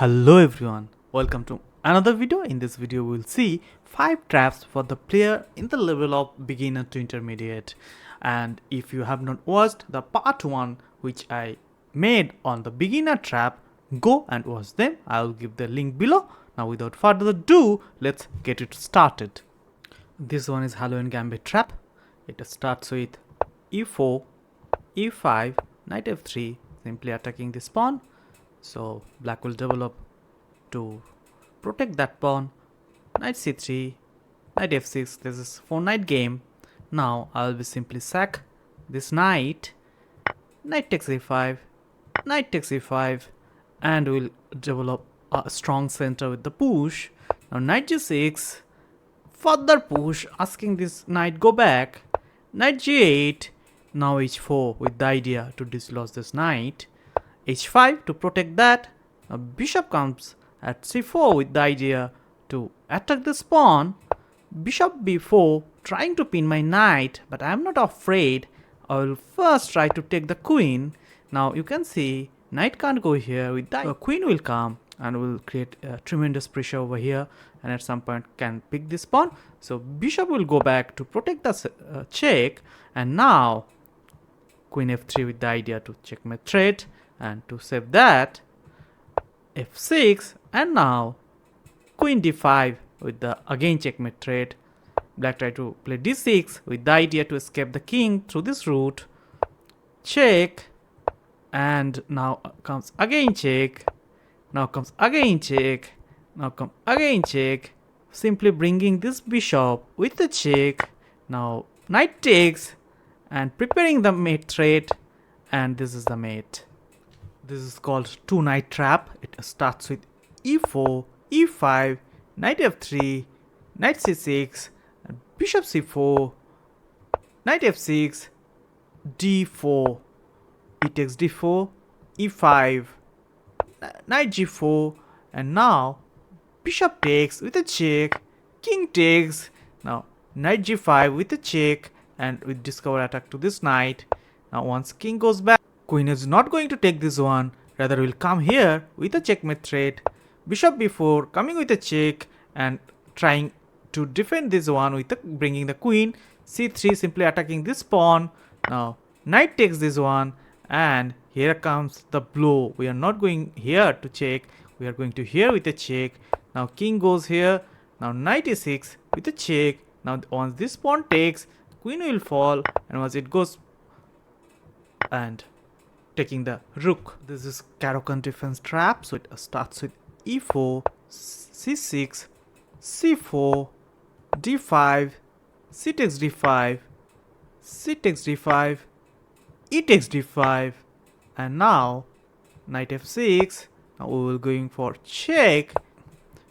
Hello everyone, welcome to another video. In this video we will see 5 traps for the player in the level of beginner to intermediate. And if you have not watched the part 1 which I made on the beginner trap, go and watch them. I will give the link below. Now without further ado, let's get it started. This one is Halloween Gambit trap. It starts with e4, e5, knight f3, simply attacking this pawn. So black will develop to protect that pawn. Knight c3, knight f6. This is 4-knight game. Now I will be simply sack this knight. Knight takes a5, knight takes a5, and we'll develop a strong center with the push. Now knight g6, further push, asking this knight go back. Knight g8, now h4 with the idea to dislodge this knight. h5 to protect that. Now bishop comes at c4 with the idea to attack this pawn. Bishop b4, trying to pin my knight, but I am not afraid. I will first try to take the queen. Now you can see knight can't go here. With that, queen will come and will create tremendous pressure over here, and at some point can pick this pawn. So bishop will go back to protect the check, and now queen f3 with the idea to checkmate threat. And to save that, f6, and now queen d5 with the again checkmate threat. Black try to play d6 with the idea to escape the king through this route. Check, and now comes again check. Now comes again check. Now comes again check. Simply bringing this bishop with the check. Now knight takes and preparing the mate threat, and this is the mate. This is called 2-knight trap. It starts with e4, e5, knight f3, knight c6, and bishop c4, knight f6, d4, e takes d4, e5, knight g4, and now bishop takes with a check, king takes. Now knight g5 with a check, and with discover attack to this knight. Now once king goes back, queen is not going to take this one, rather will come here with a checkmate threat. Bishop b4 coming with a check and trying to defend this one with bringing the queen. c3 simply attacking this pawn. Now knight takes this one, and here comes the blow. We are not going here to check, we are going to here with a check. Now king goes here. Now knight e6 with a check. Now once this pawn takes, queen will fall, and once it goes and taking the rook. This is Caro-Kann defense trap. So it starts with e4, c6, c4, d5, c takes d5, c takes d5, e takes d5, and now knight f6. Now we will going for check.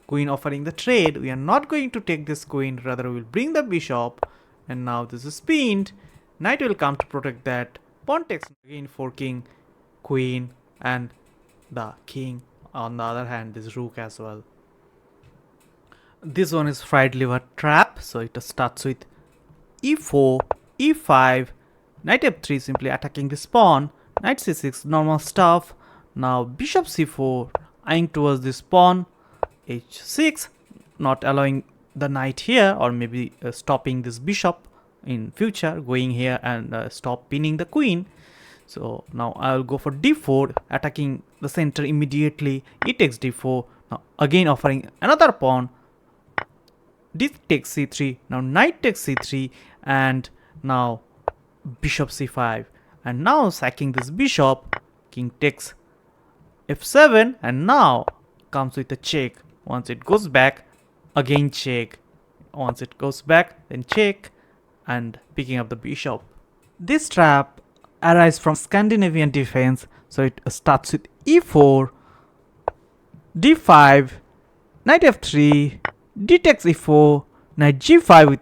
Queen offering the trade. We are not going to take this queen, rather we will bring the bishop, and now this is pinned. Knight will come to protect that. Pawn takes again for king, queen, and the king. On the other hand, this rook as well. This one is fried liver trap. So it starts with e4, e5, knight f3, simply attacking this pawn. Knight c6, normal stuff. Now bishop c4, eyeing towards this pawn. h6, not allowing the knight here, or maybe stopping this bishop in future, going here and stop pinning the queen. So now I will go for d4, attacking the center immediately. E takes d4. Now again offering another pawn. D takes c3. Now knight takes c3, and now bishop c5, and now sacking this bishop. King takes f7, and now comes with a check. Once it goes back, again check. Once it goes back, then check, and picking up the bishop. This trap arises from Scandinavian defense. So it starts with e4, d5, knight f3, d takes e4, knight g5 with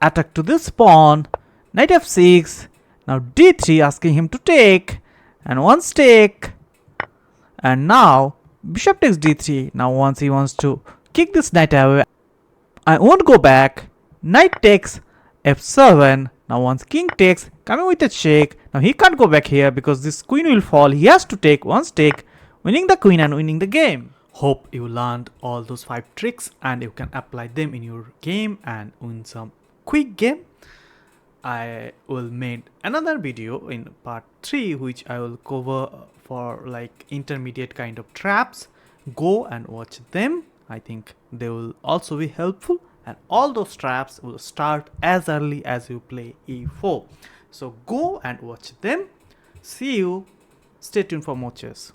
attack to this pawn, knight f6, now d3 asking him to take, and once take, and now bishop takes d3. Now once he wants to kick this knight away, I won't go back. Knight takes f7. Now once king takes, coming with a check. Now he can't go back here because this queen will fall. He has to take. Once take, winning the queen and winning the game. Hope you learned all those 5 tricks and you can apply them in your game and win some quick game. I will make another video in part 3 which I will cover for like intermediate kind of traps. Go and watch them. I think they will also be helpful, and all those traps will start as early as you play e4. So go and watch them. See you. Stay tuned for more chess.